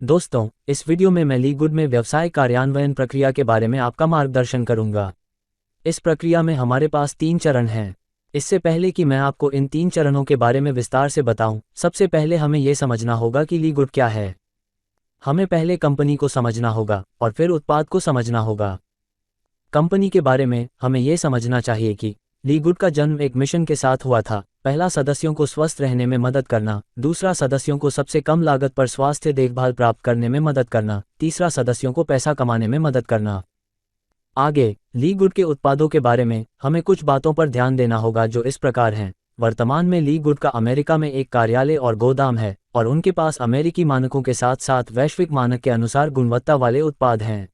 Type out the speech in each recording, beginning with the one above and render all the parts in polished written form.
दोस्तों, इस वीडियो में मैं ली गुड में व्यवसाय कार्यान्वयन प्रक्रिया के बारे में आपका मार्गदर्शन करूंगा। इस प्रक्रिया में हमारे पास 3 चरण हैं। इससे पहले कि मैं आपको इन 3 चरणों के बारे में विस्तार से बताऊं, सबसे पहले हमें यह समझना होगा कि ली गुड क्या है। हमें पहले कंपनी को समझना होगा और फिर उत्पाद को समझना होगा। कंपनी के बारे में हमें यह समझना चाहिए कि ली गुड का जन्म एक मिशन के साथ हुआ था। पहला, सदस्यों को स्वस्थ रहने में मदद करना। दूसरा, सदस्यों को सबसे कम लागत पर स्वास्थ्य देखभाल प्राप्त करने में मदद करना। तीसरा, सदस्यों को पैसा कमाने में मदद करना। आगे, ली गुड के उत्पादों के बारे में हमें कुछ बातों पर ध्यान देना होगा जो इस प्रकार हैं। वर्तमान में ली गुड का अमेरिका में एक कार्यालय और गोदाम है और उनके पास अमेरिकी मानकों के साथ साथ वैश्विक मानक के अनुसार गुणवत्ता वाले उत्पाद हैं।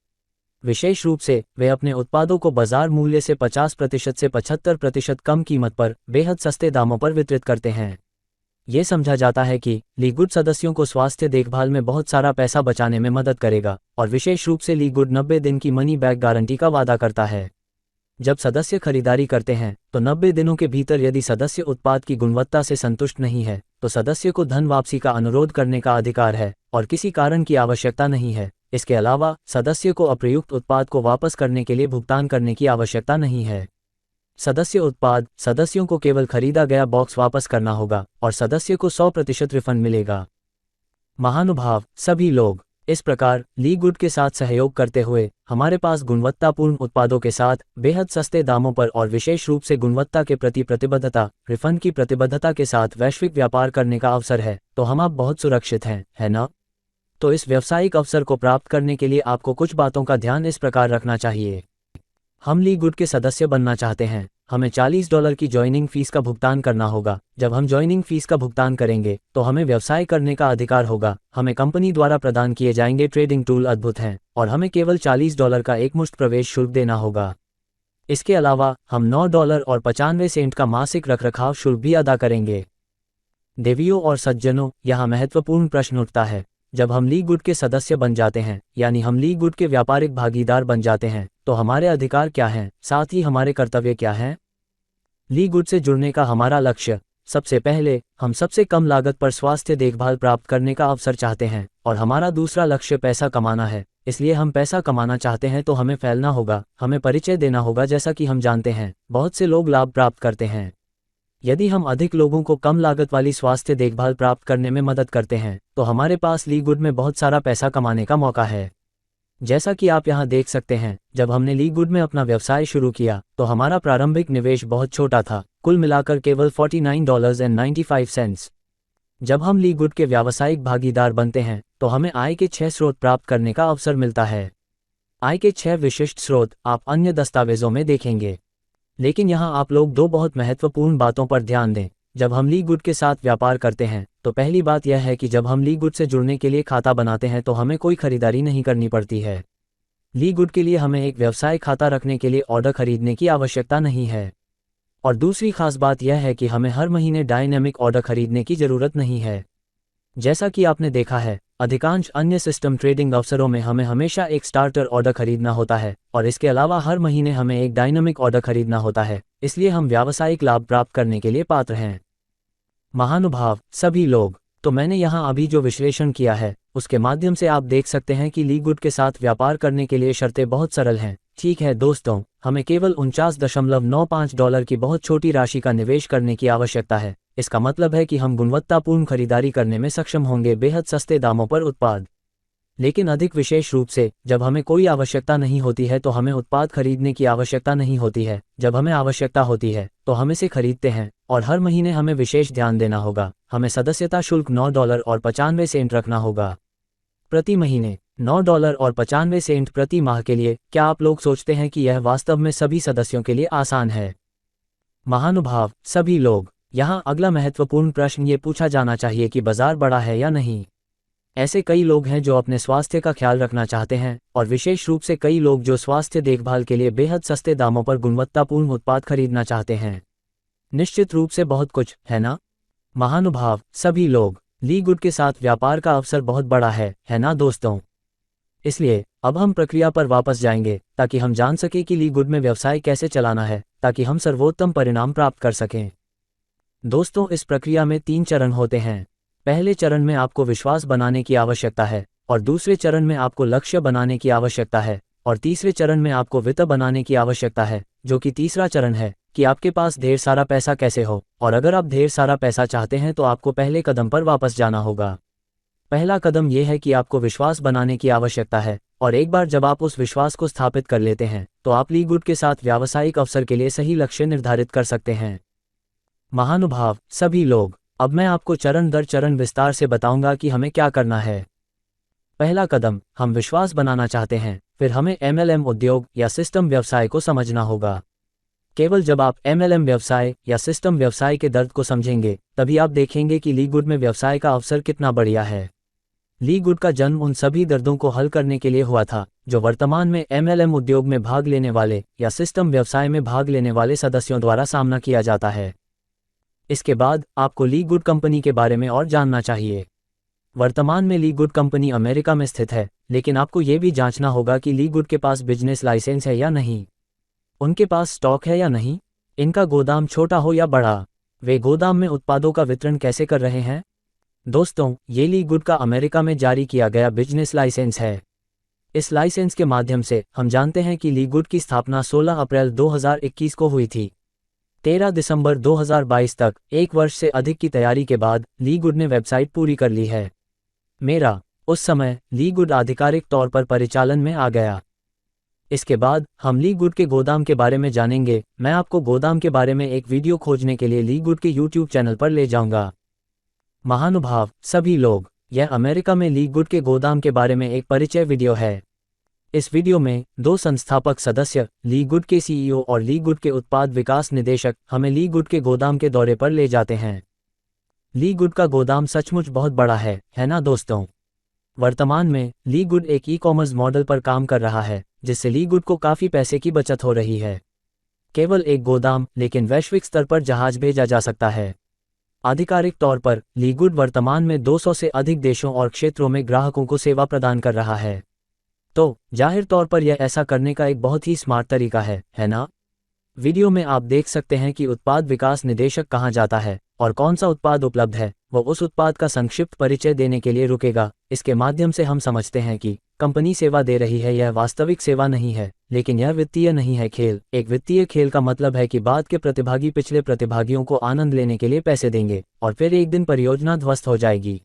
विशेष रूप से वे अपने उत्पादों को बाजार मूल्य से 50% से 75% कम कीमत पर बेहद सस्ते दामों पर वितरित करते हैं। ये समझा जाता है कि ली गुड सदस्यों को स्वास्थ्य देखभाल में बहुत सारा पैसा बचाने में मदद करेगा और विशेष रूप से ली गुड 90 दिन की मनी बैक गारंटी का वादा करता है। जब सदस्य खरीदारी करते हैं तो 90 दिनों के भीतर यदि सदस्य उत्पाद की गुणवत्ता से संतुष्ट नहीं है तो सदस्य को धन वापसी का अनुरोध करने का अधिकार है और किसी कारण की आवश्यकता नहीं है। इसके अलावा सदस्य को अप्रयुक्त उत्पाद को वापस करने के लिए भुगतान करने की आवश्यकता नहीं है। सदस्य उत्पाद सदस्यों को केवल खरीदा गया बॉक्स वापस करना होगा और सदस्य को 100% रिफंड मिलेगा। महानुभाव सभी लोग, इस प्रकार ली गुड के साथ सहयोग करते हुए हमारे पास गुणवत्तापूर्ण उत्पादों के साथ बेहद सस्ते दामों पर और विशेष रूप से गुणवत्ता के प्रति प्रतिबद्धता, रिफंड की प्रतिबद्धता के साथ वैश्विक व्यापार करने का अवसर है। तो हम आप बहुत सुरक्षित हैं, है ना? तो इस व्यावसायिक अवसर को प्राप्त करने के लिए आपको कुछ बातों का ध्यान इस प्रकार रखना चाहिए। हम ली गुड के सदस्य बनना चाहते हैं। हमें $40 की ज्वाइनिंग फीस का भुगतान करना होगा। जब हम ज्वाइनिंग फीस का भुगतान करेंगे तो हमें व्यवसाय करने का अधिकार होगा। हमें कंपनी द्वारा प्रदान किए जाएंगे ट्रेडिंग टूल अद्भुत हैं और हमें केवल $40 का एकमुश्त प्रवेश शुल्क देना होगा। इसके अलावा हम $9.95 का मासिक रखरखाव शुल्क भी अदा करेंगे। देवियों और सज्जनों, यहाँ महत्वपूर्ण प्रश्न उठता है। जब हम ली गुड के सदस्य बन जाते हैं, यानी हम ली गुड के व्यापारिक भागीदार बन जाते हैं, तो हमारे अधिकार क्या हैं, साथ ही हमारे कर्तव्य क्या हैं? ली गुड से जुड़ने का हमारा लक्ष्य, सबसे पहले हम सबसे कम लागत पर स्वास्थ्य देखभाल प्राप्त करने का अवसर चाहते हैं और हमारा दूसरा लक्ष्य पैसा कमाना है। इसलिए हम पैसा कमाना चाहते हैं तो हमें फैलना होगा, हमें परिचय देना होगा। जैसा कि हम जानते हैं, बहुत से लोग लाभ प्राप्त करते हैं। यदि हम अधिक लोगों को कम लागत वाली स्वास्थ्य देखभाल प्राप्त करने में मदद करते हैं तो हमारे पास ली गुड में बहुत सारा पैसा कमाने का मौका है। जैसा कि आप यहाँ देख सकते हैं, जब हमने ली गुड में अपना व्यवसाय शुरू किया तो हमारा प्रारंभिक निवेश बहुत छोटा था, कुल मिलाकर केवल $49.95। जब हम ली गुड के व्यावसायिक भागीदार बनते हैं तो हमें आय के 6 स्रोत प्राप्त करने का अवसर मिलता है। आय के 6 विशिष्ट स्रोत आप अन्य दस्तावेजों में देखेंगे, लेकिन यहाँ आप लोग 2 बहुत महत्वपूर्ण बातों पर ध्यान दें। जब हम ली गुड के साथ व्यापार करते हैं तो पहली बात यह है कि जब हम ली गुड से जुड़ने के लिए खाता बनाते हैं तो हमें कोई खरीदारी नहीं करनी पड़ती है। ली गुड के लिए हमें एक व्यवसाय खाता रखने के लिए ऑर्डर खरीदने की आवश्यकता नहीं है। और दूसरी खास बात यह है कि हमें हर महीने डायनेमिक ऑर्डर खरीदने की जरूरत नहीं है। जैसा कि आपने देखा है, अधिकांश अन्य सिस्टम ट्रेडिंग अवसरों में हमें हमेशा एक स्टार्टर ऑर्डर खरीदना होता है और इसके अलावा हर महीने हमें एक डायनामिक ऑर्डर खरीदना होता है। इसलिए हम व्यावसायिक लाभ प्राप्त करने के लिए पात्र हैं। महानुभाव सभी लोग, तो मैंने यहाँ अभी जो विश्लेषण किया है उसके माध्यम से आप देख सकते हैं कि ली गुड के साथ व्यापार करने के लिए शर्तें बहुत सरल हैं। ठीक है दोस्तों, हमें केवल $49.95 की बहुत छोटी राशि का निवेश करने की आवश्यकता है। इसका मतलब है कि हम गुणवत्तापूर्ण खरीदारी करने में सक्षम होंगे बेहद सस्ते दामों पर उत्पाद। लेकिन अधिक विशेष रूप से, जब हमें कोई आवश्यकता नहीं होती है तो हमें उत्पाद खरीदने की आवश्यकता नहीं होती है। जब हमें आवश्यकता होती है तो हम इसे खरीदते हैं और हर महीने हमें विशेष ध्यान देना होगा। हमें सदस्यता शुल्क $9.95 रखना होगा प्रति महीने। $9.95 प्रति माह के लिए। क्या आप लोग सोचते हैं कि यह वास्तव में सभी सदस्यों के लिए आसान है? महानुभाव सभी लोग, यहाँ अगला महत्वपूर्ण प्रश्न ये पूछा जाना चाहिए कि बाजार बड़ा है या नहीं। ऐसे कई लोग हैं जो अपने स्वास्थ्य का ख्याल रखना चाहते हैं और विशेष रूप से कई लोग जो स्वास्थ्य देखभाल के लिए बेहद सस्ते दामों पर गुणवत्तापूर्ण उत्पाद खरीदना चाहते हैं। निश्चित रूप से बहुत कुछ, है ना? महानुभाव सभी लोग, ली गुड के साथ व्यापार का अवसर बहुत बड़ा है ना दोस्तों? इसलिए अब हम प्रक्रिया पर वापस जाएंगे ताकि हम जान सकें कि ली गुड में व्यवसाय कैसे चलाना है, ताकि हम सर्वोत्तम परिणाम प्राप्त कर सकें। दोस्तों, इस प्रक्रिया में 3 चरण होते हैं। पहले चरण में आपको विश्वास बनाने की आवश्यकता है। और दूसरे चरण में आपको लक्ष्य बनाने की आवश्यकता है, और तीसरे चरण में आपको वित्त बनाने की आवश्यकता है, जो कि तीसरा चरण है कि आपके पास ढेर सारा पैसा कैसे हो। और अगर आप ढेर सारा पैसा चाहते हैं तो आपको पहले कदम पर वापस जाना होगा। पहला कदम यह है कि आपको विश्वास बनाने की आवश्यकता है, और एक बार जब आप उस विश्वास को स्थापित कर लेते हैं तो आप ली गुड के साथ व्यावसायिक अवसर के लिए सही लक्ष्य निर्धारित कर सकते हैं। महानुभाव सभी लोग, अब मैं आपको चरण दर चरण विस्तार से बताऊंगा कि हमें क्या करना है। पहला कदम, हम विश्वास बनाना चाहते हैं, फिर हमें MLM उद्योग या सिस्टम व्यवसाय को समझना होगा। केवल जब आप MLM व्यवसाय या सिस्टम व्यवसाय के दर्द को समझेंगे तभी आप देखेंगे कि ली गुड में व्यवसाय का अवसर कितना बढ़िया है। ली गुड का जन्म उन सभी दर्दों को हल करने के लिए हुआ था जो वर्तमान में MLM उद्योग में भाग लेने वाले या सिस्टम व्यवसाय में भाग लेने वाले सदस्यों द्वारा सामना किया जाता है। इसके बाद आपको ली गुड कंपनी के बारे में और जानना चाहिए। वर्तमान में ली गुड कंपनी अमेरिका में स्थित है, लेकिन आपको ये भी जांचना होगा कि ली गुड के पास बिजनेस लाइसेंस है या नहीं, उनके पास स्टॉक है या नहीं, इनका गोदाम छोटा हो या बड़ा, वे गोदाम में उत्पादों का वितरण कैसे कर रहे हैं। दोस्तों, ये ली गुड का अमेरिका में जारी किया गया बिजनेस लाइसेंस है। इस लाइसेंस के माध्यम से हम जानते हैं कि ली गुड की स्थापना 16 अप्रैल 2021 को हुई थी। 13 दिसंबर 2022 तक 1 वर्ष से अधिक की तैयारी के बाद ली गुड ने वेबसाइट पूरी कर ली है। उस समय ली गुड आधिकारिक तौर पर परिचालन में आ गया। इसके बाद हम ली गुड के गोदाम के बारे में जानेंगे। मैं आपको गोदाम के बारे में एक वीडियो खोजने के लिए ली गुड के YouTube चैनल पर ले जाऊंगा। महानुभाव सभी लोग, यह अमेरिका में ली गुड के गोदाम के बारे में एक परिचय वीडियो है। इस वीडियो में 2 संस्थापक सदस्य, ली गुड के CEO और ली गुड के उत्पाद विकास निदेशक, हमें ली गुड के गोदाम के दौरे पर ले जाते हैं। ली गुड का गोदाम सचमुच बहुत बड़ा है ना दोस्तों। वर्तमान में ली गुड एक ई-कॉमर्स मॉडल पर काम कर रहा है, जिससे ली गुड को काफ़ी पैसे की बचत हो रही है। केवल एक गोदाम, लेकिन वैश्विक स्तर पर जहाज भेजा जा सकता है। आधिकारिक तौर पर ली गुड वर्तमान में 200 से अधिक देशों और क्षेत्रों में ग्राहकों को सेवा प्रदान कर रहा है। तो जाहिर तौर पर यह ऐसा करने का एक बहुत ही स्मार्ट तरीका है ना। वीडियो में आप देख सकते हैं कि उत्पाद विकास निदेशक कहाँ जाता है और कौन सा उत्पाद उपलब्ध है। वो उस उत्पाद का संक्षिप्त परिचय देने के लिए रुकेगा। इसके माध्यम से हम समझते हैं कि कंपनी सेवा दे रही है, यह वास्तविक सेवा नहीं है, लेकिन यह वित्तीय नहीं है खेल। एक वित्तीय खेल का मतलब है कि बाद के प्रतिभागी पिछले प्रतिभागियों को आनंद लेने के लिए पैसे देंगे और फिर एक दिन परियोजना ध्वस्त हो जाएगी।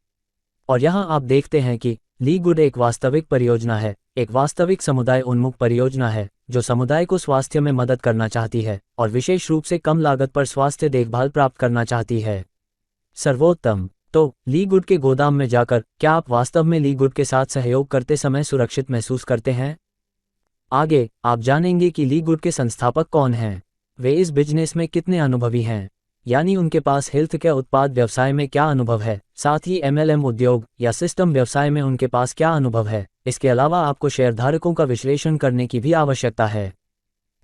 और यहाँ आप देखते हैं कि ली गुड एक वास्तविक परियोजना है, एक वास्तविक समुदाय उन्मुख परियोजना है जो समुदाय को स्वास्थ्य में मदद करना चाहती है और विशेष रूप से कम लागत पर स्वास्थ्य देखभाल प्राप्त करना चाहती है। सर्वोत्तम। तो ली गुड के गोदाम में जाकर क्या आप वास्तव में ली गुड के साथ सहयोग करते समय सुरक्षित महसूस करते हैं? आगे आप जानेंगे कि ली गुड के संस्थापक कौन हैं, वे इस बिजनेस में कितने अनुभवी हैं, यानी उनके पास हेल्थ केयर उत्पाद व्यवसाय में क्या अनुभव है, साथ ही MLM उद्योग या सिस्टम व्यवसाय में उनके पास क्या अनुभव है। इसके अलावा आपको शेयरधारकों का विश्लेषण करने की भी आवश्यकता है।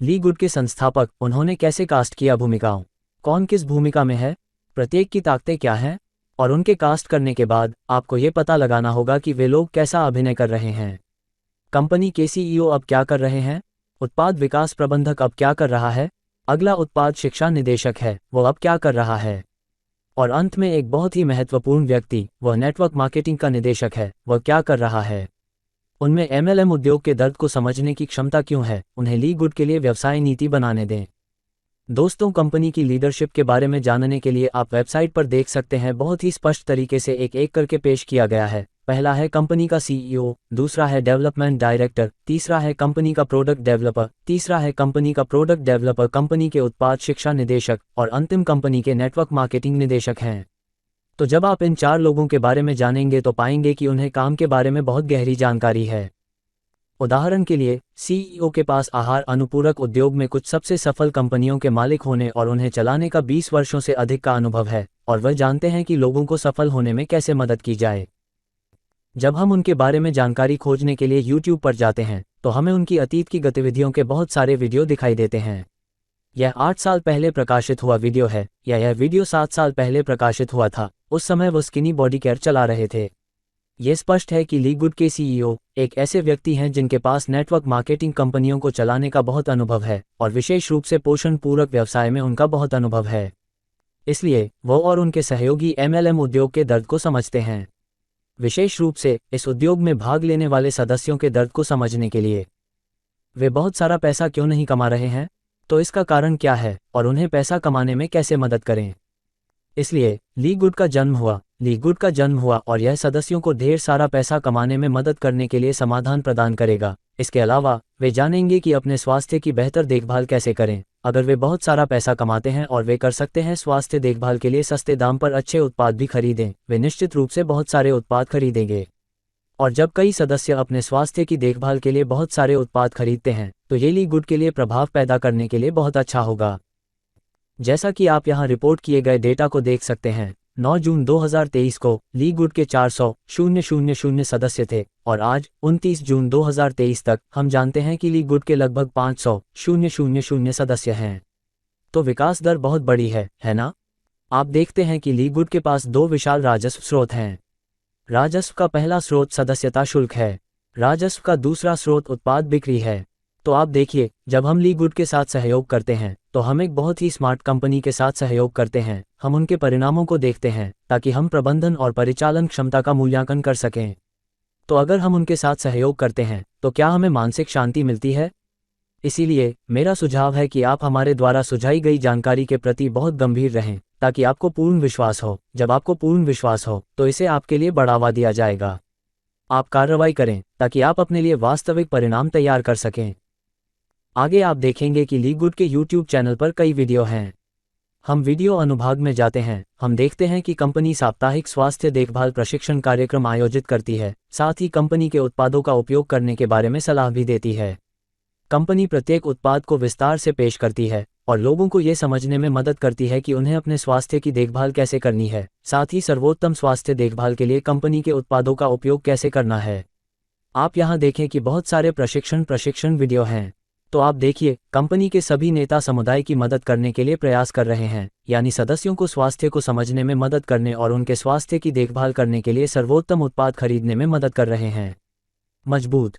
ली गुड के संस्थापक, उन्होंने कैसे कास्ट किया भूमिकाओं, कौन किस भूमिका में है, प्रत्येक की ताकतें क्या हैं, और उनके कास्ट करने के बाद आपको ये पता लगाना होगा कि वे लोग कैसा अभिनय कर रहे हैं। कंपनी के CEO अब क्या कर रहे हैं, उत्पाद विकास प्रबंधक अब क्या कर रहा है, अगला उत्पाद शिक्षा निदेशक है, वो अब क्या कर रहा है, और अंत में एक बहुत ही महत्वपूर्ण व्यक्ति, वह नेटवर्क मार्केटिंग का निदेशक है, वह क्या कर रहा है। उनमें MLM उद्योग के दर्द को समझने की क्षमता क्यों है। उन्हें ली गुड के लिए व्यवसाय नीति बनाने दें। दोस्तों, कंपनी की लीडरशिप के बारे में जानने के लिए आप वेबसाइट पर देख सकते हैं, बहुत ही स्पष्ट तरीके से एक एक करके पेश किया गया है। पहला है कंपनी का CEO, दूसरा है डेवलपमेंट डायरेक्टर, तीसरा है कंपनी का प्रोडक्ट डेवलपर, तीसरा है कंपनी का प्रोडक्ट डेवलपर, कंपनी के उत्पाद शिक्षा निदेशक और अंतिम कंपनी के नेटवर्क मार्केटिंग निदेशक हैं। तो जब आप इन 4 लोगों के बारे में जानेंगे तो पाएंगे कि उन्हें काम के बारे में बहुत गहरी जानकारी है। उदाहरण के लिए CEO के पास आहार अनुपूरक उद्योग में कुछ सबसे सफल कंपनियों के मालिक होने और उन्हें चलाने का 20 वर्षों से अधिक का अनुभव है और वह जानते हैं कि लोगों को सफल होने में कैसे मदद की जाए। जब हम उनके बारे में जानकारी खोजने के लिए YouTube पर जाते हैं तो हमें उनकी अतीत की गतिविधियों के बहुत सारे वीडियो दिखाई देते हैं। यह 8 साल पहले प्रकाशित हुआ वीडियो है या यह वीडियो 7 साल पहले प्रकाशित हुआ था। उस समय वो स्किनी बॉडी केयर चला रहे थे। ये स्पष्ट है कि ली गुड के CEO एक ऐसे व्यक्ति हैं जिनके पास नेटवर्क मार्केटिंग कंपनियों को चलाने का बहुत अनुभव है और विशेष रूप से पोषण पूरक व्यवसाय में उनका बहुत अनुभव है। इसलिए वो और उनके सहयोगी MLM उद्योग के दर्द को समझते हैं। विशेष रूप से इस उद्योग में भाग लेने वाले सदस्यों के दर्द को समझने के लिए। वे बहुत सारा पैसा क्यों नहीं कमा रहे हैं, तो इसका कारण क्या है और उन्हें पैसा कमाने में कैसे मदद करें। इसलिए ली गुड का जन्म हुआ और यह सदस्यों को ढेर सारा पैसा कमाने में मदद करने के लिए समाधान प्रदान करेगा। इसके अलावा वे जानेंगे कि अपने स्वास्थ्य की बेहतर देखभाल कैसे करें। अगर वे बहुत सारा पैसा कमाते हैं और वे कर सकते हैं स्वास्थ्य देखभाल के लिए सस्ते दाम पर अच्छे उत्पाद भी खरीदें, वे निश्चित रूप से बहुत सारे उत्पाद खरीदेंगे। और जब कई सदस्य अपने स्वास्थ्य की देखभाल के लिए बहुत सारे उत्पाद खरीदते हैं, तो ये ली गुड के लिए प्रभाव पैदा करने के लिए बहुत अच्छा होगा। जैसा कि आप यहाँ रिपोर्ट किए गए डेटा को देख सकते हैं, 9 जून 2023 को ली गुड के 400,000 सदस्य थे और आज 29 जून 2023 तक हम जानते हैं कि ली गुड के लगभग 500,000 सदस्य हैं। तो विकास दर बहुत बड़ी है ना? आप देखते हैं कि ली गुड के पास 2 विशाल राजस्व स्रोत हैं। राजस्व का पहला स्रोत सदस्यता शुल्क है। राजस्व का दूसरा स्रोत उत्पाद बिक्री है। तो आप देखिए, जब हम ली गुड के साथ सहयोग करते हैं तो हम एक बहुत ही स्मार्ट कंपनी के साथ सहयोग करते हैं। हम उनके परिणामों को देखते हैं ताकि हम प्रबंधन और परिचालन क्षमता का मूल्यांकन कर सकें। तो अगर हम उनके साथ सहयोग करते हैं तो क्या हमें मानसिक शांति मिलती है? इसीलिए मेरा सुझाव है कि आप हमारे द्वारा सुझाई गई जानकारी के प्रति बहुत गंभीर रहें ताकि आपको पूर्ण विश्वास हो। जब आपको पूर्ण विश्वास हो तो इसे आपके लिए बढ़ावा दिया जाएगा। आप कार्रवाई करें ताकि आप अपने लिए वास्तविक परिणाम तैयार कर सकें। आगे आप देखेंगे कि ली गुड के YouTube चैनल पर कई वीडियो हैं। हम वीडियो अनुभाग में जाते हैं। हम देखते हैं कि कंपनी साप्ताहिक स्वास्थ्य देखभाल प्रशिक्षण कार्यक्रम आयोजित करती है, साथ ही कंपनी के उत्पादों का उपयोग करने के बारे में सलाह भी देती है। कंपनी प्रत्येक उत्पाद को विस्तार से पेश करती है और लोगों को ये समझने में मदद करती है कि उन्हें अपने स्वास्थ्य की देखभाल कैसे करनी है, साथ ही सर्वोत्तम स्वास्थ्य देखभाल के लिए कंपनी के उत्पादों का उपयोग कैसे करना है। आप यहाँ देखें कि बहुत सारे प्रशिक्षण वीडियो हैं। तो आप देखिए, कंपनी के सभी नेता समुदाय की मदद करने के लिए प्रयास कर रहे हैं, यानी सदस्यों को स्वास्थ्य को समझने में मदद करने और उनके स्वास्थ्य की देखभाल करने के लिए सर्वोत्तम उत्पाद खरीदने में मदद कर रहे हैं। मजबूत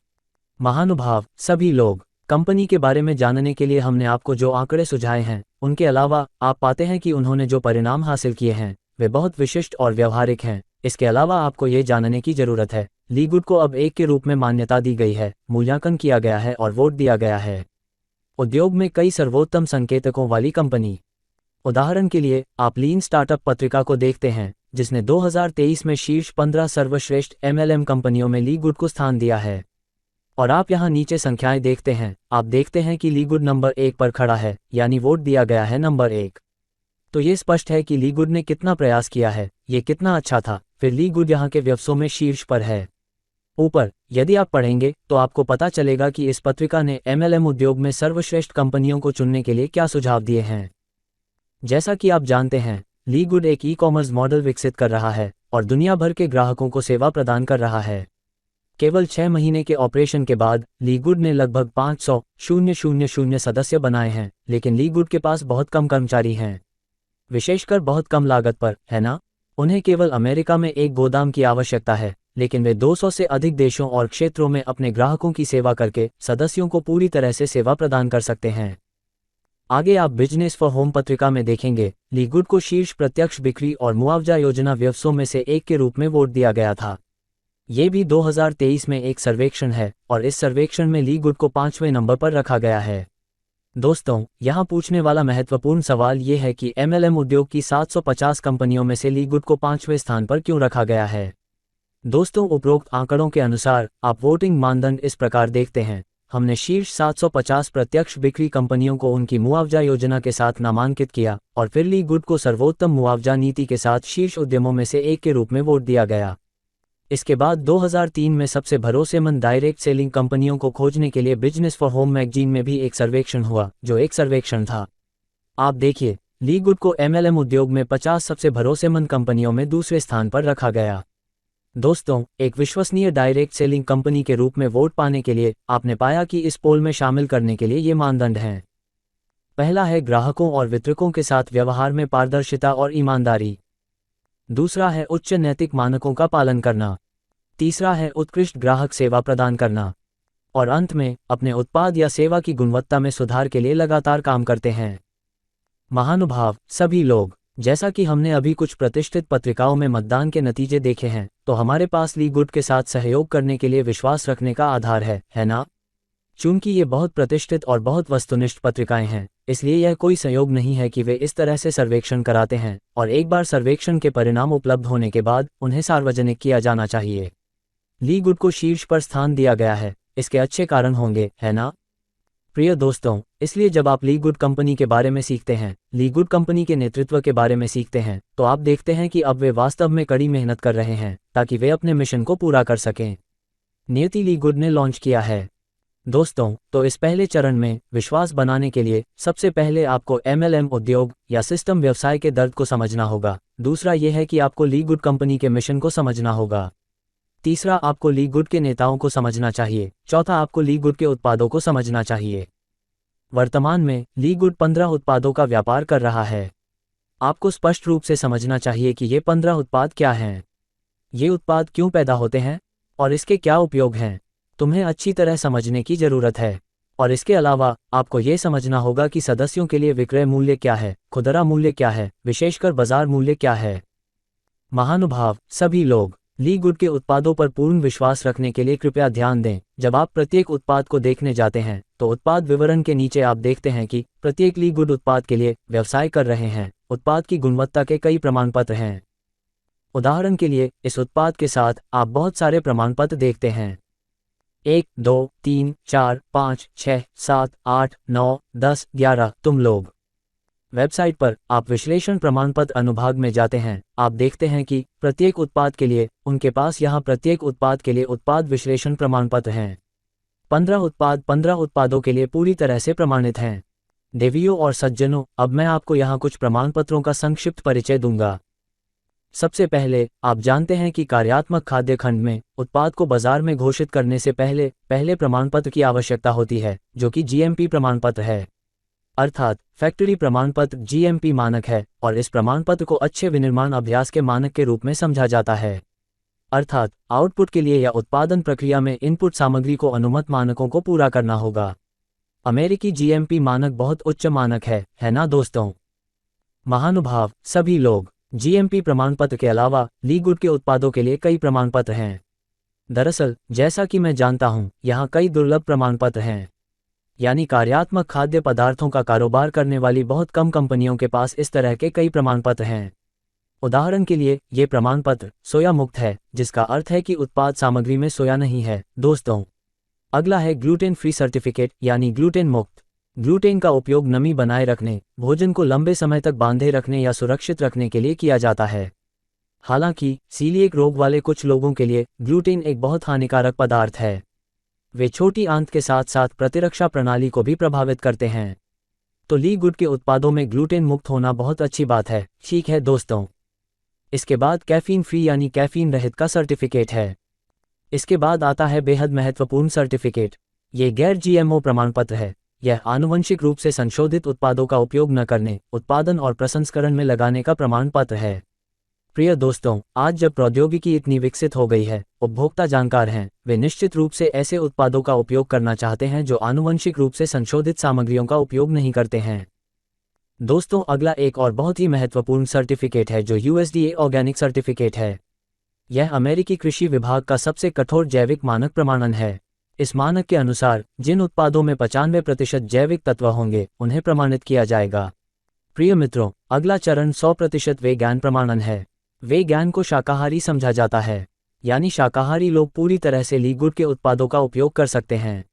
महानुभाव सभी लोग। कंपनी के बारे में जानने के लिए हमने आपको जो आंकड़े सुझाए हैं, उनके अलावा आप पाते हैं कि उन्होंने जो परिणाम हासिल किए हैं वे बहुत विशिष्ट और व्यवहारिक हैं। इसके अलावा आपको ये जानने की जरूरत है, ली गुड को अब एक के रूप में मान्यता दी गई है, मूल्यांकन किया गया है और वोट दिया गया है। उद्योग में कई सर्वोत्तम संकेतकों वाली कंपनी। उदाहरण के लिए आप लीन स्टार्टअप पत्रिका को देखते हैं, जिसने 2023 में शीर्ष 15 सर्वश्रेष्ठ MLM कंपनियों में ली गुड को स्थान दिया है। और आप यहाँ नीचे संख्याएं देखते हैं। आप देखते हैं कि ली गुड नंबर 1 पर खड़ा है, यानी वोट दिया गया है नंबर 1। तो ये स्पष्ट है कि ली गुड ने कितना प्रयास किया है, ये कितना अच्छा था। फिर ली गुड यहाँ के व्यवसायों में शीर्ष पर है। ऊपर यदि आप पढ़ेंगे तो आपको पता चलेगा कि इस पत्रिका ने MLM उद्योग में सर्वश्रेष्ठ कंपनियों को चुनने के लिए क्या सुझाव दिए हैं। जैसा कि आप जानते हैं, ली गुड एक ई-कॉमर्स मॉडल विकसित कर रहा है और दुनिया भर के ग्राहकों को सेवा प्रदान कर रहा है। केवल 6 महीने के ऑपरेशन के बाद ली गुड ने लगभग 500,000 सदस्य बनाए हैं, लेकिन ली गुड के पास बहुत कम कर्मचारी हैं, विशेषकर बहुत कम लागत पर, है ना? उन्हें केवल अमेरिका में एक गोदाम की आवश्यकता है, लेकिन वे 200 से अधिक देशों और क्षेत्रों में अपने ग्राहकों की सेवा करके सदस्यों को पूरी तरह से सेवा प्रदान कर सकते हैं। आगे आप बिजनेस फॉर होम पत्रिका में देखेंगे, ली गुड को शीर्ष प्रत्यक्ष बिक्री और मुआवजा योजना व्यवसायों में से एक के रूप में वोट दिया गया था। ये भी 2023 में एक सर्वेक्षण है और इस सर्वेक्षण में ली गुड को 5वें नंबर पर रखा गया है। दोस्तों, यहाँ पूछने वाला महत्वपूर्ण सवाल ये है कि MLM उद्योग की 750 कंपनियों में से ली गुड को 5वें स्थान पर क्यों रखा गया है। दोस्तों, उपरोक्त आंकड़ों के अनुसार आप वोटिंग मानदंड इस प्रकार देखते हैं। हमने शीर्ष 750 प्रत्यक्ष बिक्री कंपनियों को उनकी मुआवजा योजना के साथ नामांकित किया और फिर ली गुड को सर्वोत्तम मुआवजा नीति के साथ शीर्ष उद्यमों में से एक के रूप में वोट दिया गया। इसके बाद 2003 में सबसे भरोसेमंद डायरेक्ट सेलिंग कंपनियों को खोजने के लिए बिजनेस फॉर होम मैगजीन में भी एक सर्वेक्षण हुआ, जो एक सर्वेक्षण था। आप देखिए, ली गुड को MLM उद्योग में 50 सबसे भरोसेमंद कंपनियों में दूसरे स्थान पर रखा गया। दोस्तों, एक विश्वसनीय डायरेक्ट सेलिंग कंपनी के रूप में वोट पाने के लिए आपने पाया कि इस पोल में शामिल करने के लिए ये मानदंड हैं। पहला है ग्राहकों और वितरकों के साथ व्यवहार में पारदर्शिता और ईमानदारी। दूसरा है उच्च नैतिक मानकों का पालन करना। तीसरा है उत्कृष्ट ग्राहक सेवा प्रदान करना। और अंत में अपने उत्पाद या सेवा की गुणवत्ता में सुधार के लिए लगातार काम करते हैं। महानुभाव सभी लोग। जैसा कि हमने अभी कुछ प्रतिष्ठित पत्रिकाओं में मतदान के नतीजे देखे हैं, तो हमारे पास ली गुड के साथ सहयोग करने के लिए विश्वास रखने का आधार है ना? चूंकि ये बहुत प्रतिष्ठित और बहुत वस्तुनिष्ठ पत्रिकाएं हैं, इसलिए यह कोई संयोग नहीं है कि वे इस तरह से सर्वेक्षण कराते हैं और एक बार सर्वेक्षण के परिणाम उपलब्ध होने के बाद उन्हें सार्वजनिक किया जाना चाहिए। ली गुड को शीर्ष पर स्थान दिया गया है, इसके अच्छे कारण होंगे, है ना? प्रिय दोस्तों, इसलिए जब आप ली गुड कंपनी के बारे में सीखते हैं, ली गुड कंपनी के नेतृत्व के बारे में सीखते हैं, तो आप देखते हैं कि अब वे वास्तव में कड़ी मेहनत कर रहे हैं ताकि वे अपने मिशन को पूरा कर सकें। नियति ली गुड ने लॉन्च किया है। दोस्तों, तो इस पहले चरण में विश्वास बनाने के लिए सबसे पहले आपको MLM उद्योग या सिस्टम व्यवसाय के दर्द को समझना होगा। दूसरा यह है कि आपको ली गुड कंपनी के मिशन को समझना होगा। तीसरा, आपको ली गुड के नेताओं को समझना चाहिए। चौथा, आपको ली गुड के उत्पादों को समझना चाहिए। वर्तमान में ली गुड 15 उत्पादों का व्यापार कर रहा है। आपको स्पष्ट रूप से समझना चाहिए कि ये 15 उत्पाद क्या हैं, ये उत्पाद क्यों पैदा होते हैं और इसके क्या उपयोग हैं। तुम्हें अच्छी तरह समझने की जरूरत है। और इसके अलावा आपको ये समझना होगा कि सदस्यों के लिए विक्रय मूल्य क्या है, खुदरा मूल्य क्या है, विशेषकर बाजार मूल्य क्या है। महानुभाव, सभी लोग ली गुड के उत्पादों पर पूर्ण विश्वास रखने के लिए कृपया ध्यान दें। जब आप प्रत्येक उत्पाद को देखने जाते हैं तो उत्पाद विवरण के नीचे आप देखते हैं कि प्रत्येक ली गुड उत्पाद के लिए व्यवसाय कर रहे हैं उत्पाद की गुणवत्ता के कई प्रमाण पत्र हैं। उदाहरण के लिए, इस उत्पाद के साथ आप बहुत सारे प्रमाण पत्र देखते हैं। 1, 2, 3, 4, 5, 6, 7, 8, 9, 10, 11। तुम लोग वेबसाइट पर आप विश्लेषण प्रमाण पत्र अनुभाग में जाते हैं, आप देखते हैं कि प्रत्येक उत्पाद के लिए उनके पास यहाँ प्रत्येक उत्पाद के लिए उत्पाद विश्लेषण प्रमाण पत्र हैं। 15 उत्पाद 15 उत्पादों के लिए पूरी तरह से प्रमाणित हैं। देवियों और सज्जनों, अब मैं आपको यहाँ कुछ प्रमाण पत्रों का संक्षिप्त परिचय दूंगा। सबसे पहले, आप जानते हैं कि कार्यात्मक खाद्य खंड में उत्पाद को बाजार में घोषित करने से पहले प्रमाण पत्र की आवश्यकता होती है, जो कि GMP प्रमाण पत्र है, अर्थात फैक्ट्री प्रमाण पत्र GMP मानक है और इस प्रमाण पत्र को अच्छे विनिर्माण अभ्यास के मानक के रूप में समझा जाता है। अर्थात आउटपुट के लिए या उत्पादन प्रक्रिया में इनपुट सामग्री को अनुमत मानकों को पूरा करना होगा। अमेरिकी GMP मानक बहुत उच्च मानक है ना दोस्तों? महानुभाव, सभी लोग GMP प्रमाण पत्र के अलावा ली गुड के उत्पादों के लिए कई प्रमाण पत्र हैं। दरअसल, जैसा कि मैं जानता हूं, यहाँ कई दुर्लभ प्रमाण पत्र हैं, यानी कार्यात्मक खाद्य पदार्थों का कारोबार करने वाली बहुत कम कंपनियों के पास इस तरह के कई प्रमाण पत्र हैं। उदाहरण के लिए, ये प्रमाण पत्र सोया मुक्त है, जिसका अर्थ है कि उत्पाद सामग्री में सोया नहीं है। दोस्तों, अगला है ग्लूटेन फ्री सर्टिफिकेट, यानी ग्लूटेन मुक्त। ग्लूटेन का उपयोग नमी बनाए रखने, भोजन को लंबे समय तक बांधे रखने या सुरक्षित रखने के लिए किया जाता है। हालांकि सीलिएक रोग वाले कुछ लोगों के लिए ग्लूटेन एक बहुत हानिकारक पदार्थ है। वे छोटी आंत के साथ साथ प्रतिरक्षा प्रणाली को भी प्रभावित करते हैं। तो ली गुड के उत्पादों में ग्लूटेन मुक्त होना बहुत अच्छी बात है, ठीक है दोस्तों। इसके बाद कैफीन फ्री यानी कैफीन रहित का सर्टिफिकेट है। इसके बाद आता है बेहद महत्वपूर्ण सर्टिफिकेट। ये गैर GMO प्रमाण पत्र है। यह आनुवंशिक रूप से संशोधित उत्पादों का उपयोग न करने, उत्पादन और प्रसंस्करण में लगाने का प्रमाण पत्र है। प्रिय दोस्तों, आज जब प्रौद्योगिकी इतनी विकसित हो गई है, उपभोक्ता जानकार हैं, वे निश्चित रूप से ऐसे उत्पादों का उपयोग करना चाहते हैं जो आनुवंशिक रूप से संशोधित सामग्रियों का उपयोग नहीं करते हैं। दोस्तों, अगला एक और बहुत ही महत्वपूर्ण सर्टिफिकेट है जो USDA ऑर्गेनिक सर्टिफिकेट है। यह अमेरिकी कृषि विभाग का सबसे कठोर जैविक मानक प्रमाणन है। इस मानक के अनुसार जिन उत्पादों में 95% जैविक तत्व होंगे, उन्हें प्रमाणित किया जाएगा। प्रिय मित्रों, अगला चरण 100% वेगान प्रमाणन है। वेगान को शाकाहारी समझा जाता है, यानी शाकाहारी लोग पूरी तरह से ली गुड के उत्पादों का उपयोग कर सकते हैं।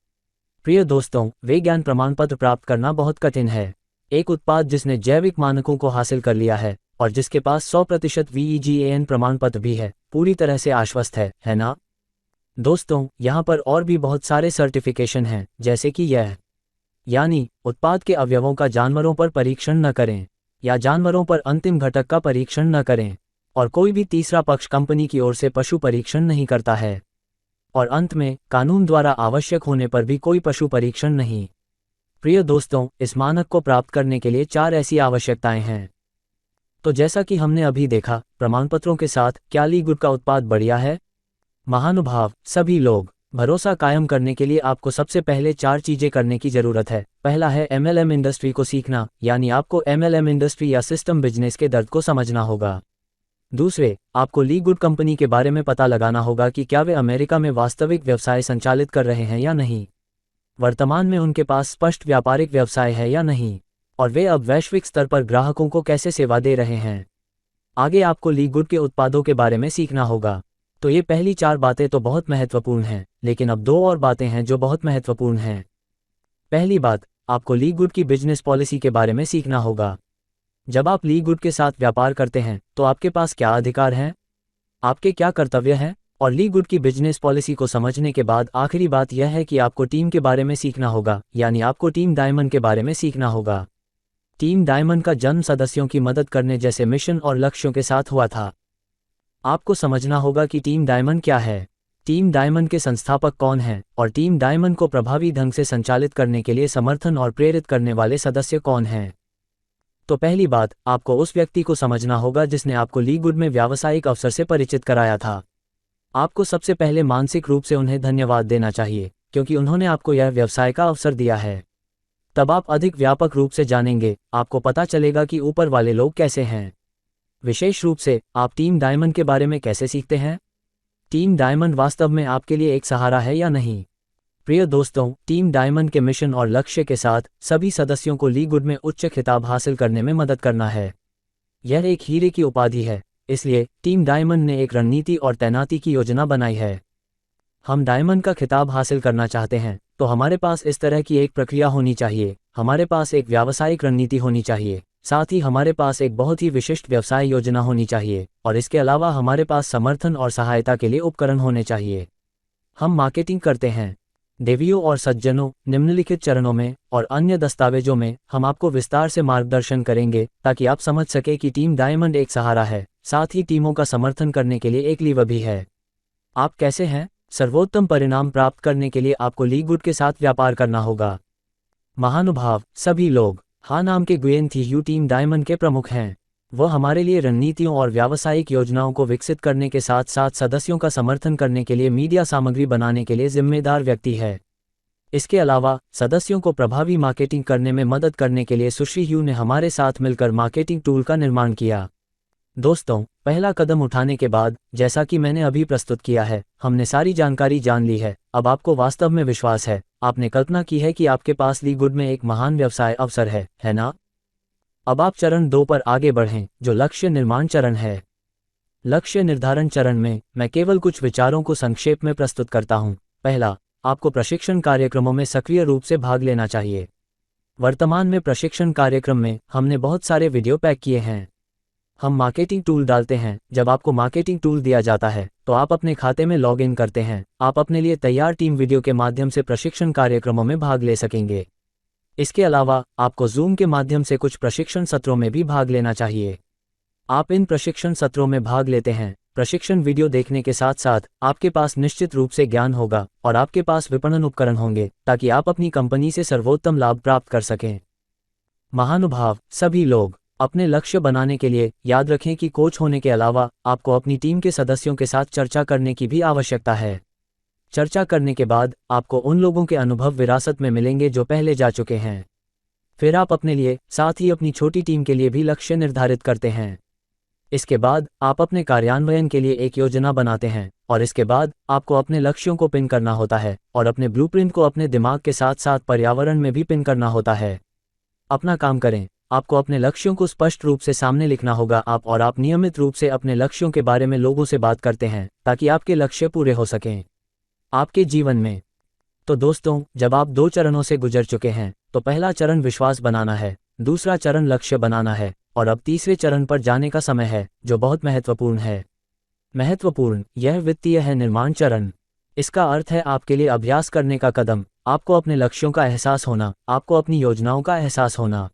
प्रिय दोस्तों, वेगान प्रमाण पत्र प्राप्त करना बहुत कठिन है। एक उत्पाद जिसने जैविक मानकों को हासिल कर लिया है और जिसके पास 100% VEGAN प्रमाण पत्र भी है, पूरी तरह से आश्वस्त है ना? दोस्तों, यहाँ पर और भी बहुत सारे सर्टिफिकेशन हैं, जैसे कि यह, यानी उत्पाद के अवयवों का जानवरों पर परीक्षण न करें या जानवरों पर अंतिम घटक का परीक्षण न करें, और कोई भी तीसरा पक्ष कंपनी की ओर से पशु परीक्षण नहीं करता है। और अंत में, कानून द्वारा आवश्यक होने पर भी कोई पशु परीक्षण नहीं। प्रिय दोस्तों, इस मानक को प्राप्त करने के लिए 4 ऐसी आवश्यकताएं हैं। तो जैसा कि हमने अभी देखा, प्रमाणपत्रों के साथ क्या ली गुड का उत्पाद बढ़िया है? महानुभाव, सभी लोग भरोसा कायम करने के लिए आपको सबसे पहले 4 चीजें करने की जरूरत है। पहला है MLM इंडस्ट्री को सीखना, यानी आपको MLM इंडस्ट्री या सिस्टम बिजनेस के दर्द को समझना होगा। दूसरे, आपको ली गुड कंपनी के बारे में पता लगाना होगा कि क्या वे अमेरिका में वास्तविक व्यवसाय संचालित कर रहे हैं या नहीं, वर्तमान में उनके पास स्पष्ट व्यापारिक व्यवसाय है या नहीं, और वे अब वैश्विक स्तर पर ग्राहकों को कैसे सेवा दे रहे हैं। आगे आपको ली गुड के उत्पादों के बारे में सीखना होगा। तो ये पहली 4 बातें तो बहुत महत्वपूर्ण हैं, लेकिन अब 2 और बातें हैं जो बहुत महत्वपूर्ण हैं। पहली बात, आपको ली गुड की बिजनेस पॉलिसी के बारे में सीखना होगा। जब आप ली गुड के साथ व्यापार करते हैं तो आपके पास क्या अधिकार हैं, आपके क्या कर्तव्य हैं, और ली गुड की बिजनेस पॉलिसी को समझने के बाद आखिरी बात यह है कि आपको टीम के बारे में सीखना होगा, यानी आपको टीम डायमंड के बारे में सीखना होगा। टीम डायमंड का जन्म सदस्यों की मदद करने जैसे मिशन और लक्ष्यों के साथ हुआ था। आपको समझना होगा कि टीम डायमंड क्या है, टीम डायमंड के संस्थापक कौन हैं, और टीम डायमंड को प्रभावी ढंग से संचालित करने के लिए समर्थन और प्रेरित करने वाले सदस्य कौन हैं। तो पहली बात, आपको उस व्यक्ति को समझना होगा जिसने आपको ली गुड में व्यावसायिक अवसर से परिचित कराया था। आपको सबसे पहले मानसिक रूप से उन्हें धन्यवाद देना चाहिए, क्योंकि उन्होंने आपको यह व्यवसाय का अवसर दिया है। तब आप अधिक व्यापक रूप से जानेंगे, आपको पता चलेगा कि ऊपर वाले लोग कैसे हैं। विशेष रूप से आप टीम डायमंड के बारे में कैसे सीखते हैं, टीम डायमंड वास्तव में आपके लिए एक सहारा है या नहीं। प्रिय दोस्तों, टीम डायमंड के मिशन और लक्ष्य के साथ सभी सदस्यों को ली गुड में उच्च खिताब हासिल करने में मदद करना है। यह एक हीरे की उपाधि है, इसलिए टीम डायमंड ने एक रणनीति और तैनाती की योजना बनाई है। हम डायमंड का खिताब हासिल करना चाहते हैं तो हमारे पास इस तरह की एक प्रक्रिया होनी चाहिए, हमारे पास एक व्यावसायिक रणनीति होनी चाहिए, साथ ही हमारे पास एक बहुत ही विशिष्ट व्यवसाय योजना होनी चाहिए, और इसके अलावा हमारे पास समर्थन और सहायता के लिए उपकरण होने चाहिए। हम मार्केटिंग करते हैं। देवियों और सज्जनों, निम्नलिखित चरणों में और अन्य दस्तावेजों में हम आपको विस्तार से मार्गदर्शन करेंगे ताकि आप समझ सके कि टीम डायमंड एक सहारा है, साथ ही टीमों का समर्थन करने के लिए एक लीवर भी है। आप कैसे हैं? सर्वोत्तम परिणाम प्राप्त करने के लिए आपको ली गुड के साथ व्यापार करना होगा। महानुभाव, सभी लोग, हाँ नाम के गुयेन थी यू टीम डायमंड के प्रमुख हैं। वह हमारे लिए रणनीतियों और व्यावसायिक योजनाओं को विकसित करने के साथ साथ सदस्यों का समर्थन करने के लिए मीडिया सामग्री बनाने के लिए जिम्मेदार व्यक्ति है। इसके अलावा सदस्यों को प्रभावी मार्केटिंग करने में मदद करने के लिए सुश्री ह्यू ने हमारे साथ मिलकर मार्केटिंग टूल का निर्माण किया। दोस्तों, पहला कदम उठाने के बाद, जैसा कि मैंने अभी प्रस्तुत किया है, हमने सारी जानकारी जान ली है। अब आपको वास्तव में विश्वास है, आपने कल्पना की है कि आपके पास ली गुड में एक महान व्यवसाय अवसर है ना? अब आप चरण 2 पर आगे बढ़ें, जो लक्ष्य निर्माण चरण है। लक्ष्य निर्धारण चरण में मैं केवल कुछ विचारों को संक्षेप में प्रस्तुत करता हूं। पहला, आपको प्रशिक्षण कार्यक्रमों में सक्रिय रूप से भाग लेना चाहिए। वर्तमान में प्रशिक्षण कार्यक्रम में हमने बहुत सारे वीडियो पैक किए हैं। हम मार्केटिंग टूल डालते हैं। जब आपको मार्केटिंग टूल दिया जाता है तो आप अपने खाते में लॉग इन करते हैं। आप अपने लिए तैयार टीम वीडियो के माध्यम से प्रशिक्षण कार्यक्रमों में भाग ले सकेंगे। इसके अलावा आपको जूम के माध्यम से कुछ प्रशिक्षण सत्रों में भी भाग लेना चाहिए। आप इन प्रशिक्षण सत्रों में भाग लेते हैं, प्रशिक्षण वीडियो देखने के साथ साथ आपके पास निश्चित रूप से ज्ञान होगा और आपके पास विपणन उपकरण होंगे ताकि आप अपनी कंपनी से सर्वोत्तम लाभ प्राप्त कर सकें। महानुभाव, सभी लोग, अपने लक्ष्य बनाने के लिए याद रखें कि कोच होने के अलावा आपको अपनी टीम के सदस्यों के साथ चर्चा करने की भी आवश्यकता है। चर्चा करने के बाद आपको उन लोगों के अनुभव विरासत में मिलेंगे जो पहले जा चुके हैं। फिर आप अपने लिए, साथ ही अपनी छोटी टीम के लिए भी लक्ष्य निर्धारित करते हैं। इसके बाद आप अपने कार्यान्वयन के लिए एक योजना बनाते हैं और इसके बाद आपको अपने लक्ष्यों को पिन करना होता है और अपने ब्लूप्रिंट को अपने दिमाग के साथ साथ पर्यावरण में भी पिन करना होता है। अपना काम करें। आपको अपने लक्ष्यों को स्पष्ट रूप से सामने लिखना होगा। आप नियमित रूप से अपने लक्ष्यों के बारे में लोगों से बात करते हैं ताकि आपके लक्ष्य पूरे हो सकें आपके जीवन में। तो दोस्तों, जब आप 2 चरणों से गुजर चुके हैं तो पहला चरण विश्वास बनाना है, दूसरा चरण लक्ष्य बनाना है और अब तीसरे चरण पर जाने का समय है जो बहुत महत्वपूर्ण है। महत्वपूर्ण, यह वित्तीय है निर्माण चरण। इसका अर्थ है आपके लिए अभ्यास करने का कदम, आपको अपने लक्ष्यों का एहसास होना, आपको अपनी योजनाओं का एहसास होना।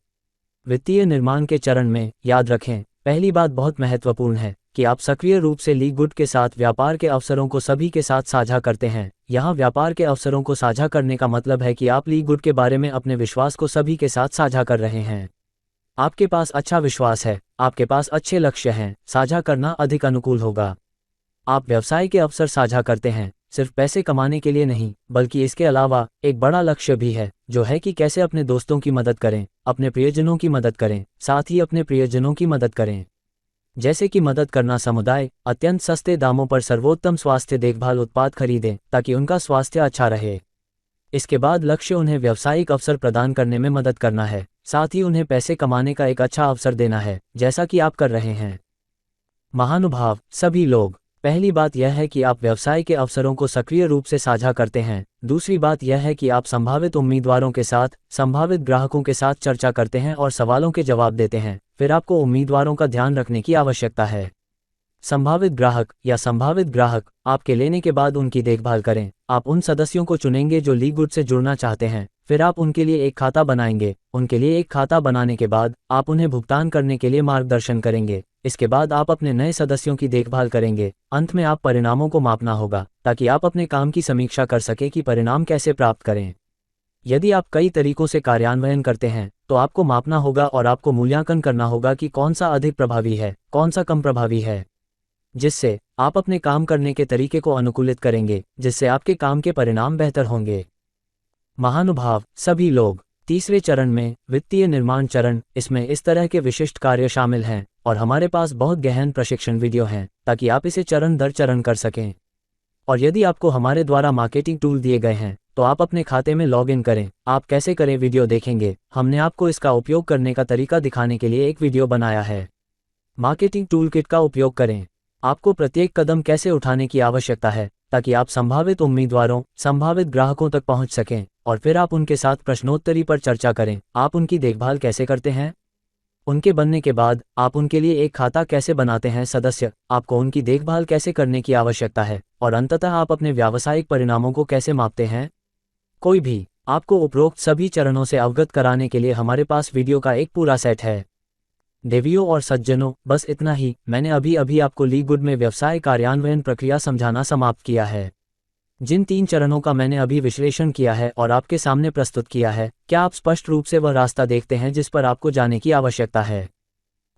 वित्तीय निर्माण के चरण में याद रखें, पहली बात बहुत महत्वपूर्ण है कि आप सक्रिय रूप से ली गुड के साथ व्यापार के अवसरों को सभी के साथ साझा करते हैं। यहाँ व्यापार के अवसरों को साझा करने का मतलब है कि आप ली गुड के बारे में अपने विश्वास को सभी के साथ साझा कर रहे हैं। आपके पास अच्छा विश्वास है, आपके पास अच्छे लक्ष्य हैं, साझा करना अधिक अनुकूल होगा। आप व्यवसाय के अवसर साझा करते हैं, सिर्फ पैसे कमाने के लिए नहीं, बल्कि इसके अलावा एक बड़ा लक्ष्य भी है, जो है कि कैसे अपने दोस्तों की मदद करें, अपने प्रियजनों की मदद करें, साथ ही अपने प्रियजनों की मदद करें। जैसे कि मदद करना, समुदाय अत्यंत सस्ते दामों पर सर्वोत्तम स्वास्थ्य देखभाल उत्पाद खरीदें ताकि उनका स्वास्थ्य अच्छा रहे। इसके बाद लक्ष्य उन्हें व्यावसायिक अवसर प्रदान करने में मदद करना है, साथ ही उन्हें पैसे कमाने का एक अच्छा अवसर देना है, जैसा कि आप कर रहे हैं। महानुभाव सभी लोग, पहली बात यह है कि आप व्यवसाय के अवसरों को सक्रिय रूप से साझा करते हैं। दूसरी बात यह है कि आप संभावित उम्मीदवारों के साथ, संभावित ग्राहकों के साथ चर्चा करते हैं और सवालों के जवाब देते हैं। फिर आपको उम्मीदवारों का ध्यान रखने की आवश्यकता है। संभावित ग्राहक या संभावित ग्राहक आपके लेने के बाद उनकी देखभाल करें। आप उन सदस्यों को चुनेंगे जो ली गुड से जुड़ना चाहते हैं। फिर आप उनके लिए एक खाता बनाएंगे। उनके लिए एक खाता बनाने के बाद आप उन्हें भुगतान करने के लिए मार्गदर्शन करेंगे। इसके बाद आप अपने नए सदस्यों की देखभाल करेंगे। अंत में आप परिणामों को मापना होगा ताकि आप अपने काम की समीक्षा कर सकें कि परिणाम कैसे प्राप्त करें। यदि आप कई तरीकों से कार्यान्वयन करते हैं तो आपको मापना होगा और आपको मूल्यांकन करना होगा कि कौन सा अधिक प्रभावी है, कौन सा कम प्रभावी है, जिससे आप अपने काम करने के तरीके को अनुकूलित करेंगे, जिससे आपके काम के परिणाम बेहतर होंगे। महानुभाव सभी लोग, तीसरे चरण में वित्तीय निर्माण चरण, इसमें इस तरह के विशिष्ट कार्य शामिल हैं और हमारे पास बहुत गहन प्रशिक्षण वीडियो हैं ताकि आप इसे चरण दर चरण कर सकें। और यदि आपको हमारे द्वारा मार्केटिंग टूल दिए गए हैं तो आप अपने खाते में लॉग इन करें। आप कैसे करें वीडियो देखेंगे। हमने आपको इसका उपयोग करने का तरीका दिखाने के लिए एक वीडियो बनाया है। मार्केटिंग टूल किट का उपयोग करें। आपको प्रत्येक कदम कैसे उठाने की आवश्यकता है ताकि आप संभावित उम्मीदवारों, संभावित ग्राहकों तक पहुंच सकें और फिर आप उनके साथ प्रश्नोत्तरी पर चर्चा करें। आप उनकी देखभाल कैसे करते हैं। उनके बनने के बाद आप उनके लिए एक खाता कैसे बनाते हैं। सदस्य, आपको उनकी देखभाल कैसे करने की आवश्यकता है और अंततः आप अपने व्यावसायिक परिणामों को कैसे मापते हैं। कोई भी आपको उपरोक्त सभी चरणों से अवगत कराने के लिए हमारे पास वीडियो का एक पूरा सेट है। देवियों और सज्जनों, बस इतना ही। मैंने अभी आपको ली गुड में व्यवसाय कार्यान्वयन प्रक्रिया समझाना समाप्त किया है। जिन 3 चरणों का मैंने अभी विश्लेषण किया है और आपके सामने प्रस्तुत किया है, क्या आप स्पष्ट रूप से वह रास्ता देखते हैं जिस पर आपको जाने की आवश्यकता है?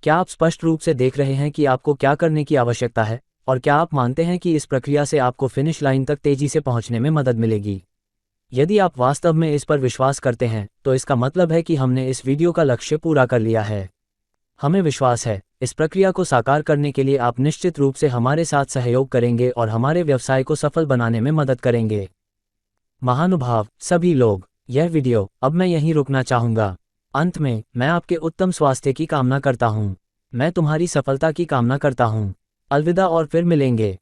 क्या आप स्पष्ट रूप से देख रहे हैं कि आपको क्या करने की आवश्यकता है और क्या आप मानते हैं कि इस प्रक्रिया से आपको फिनिश लाइन तक तेजी से पहुंचने में मदद मिलेगी? यदि आप वास्तव में इस पर विश्वास करते हैं तो इसका मतलब है कि हमने इस वीडियो का लक्ष्य पूरा कर लिया है। हमें विश्वास है इस प्रक्रिया को साकार करने के लिए आप निश्चित रूप से हमारे साथ सहयोग करेंगे और हमारे व्यवसाय को सफल बनाने में मदद करेंगे। महानुभाव सभी लोग, यह वीडियो अब मैं यहीं रुकना चाहूँगा। अंत में मैं आपके उत्तम स्वास्थ्य की कामना करता हूँ। मैं तुम्हारी सफलता की कामना करता हूँ। अलविदा और फिर मिलेंगे।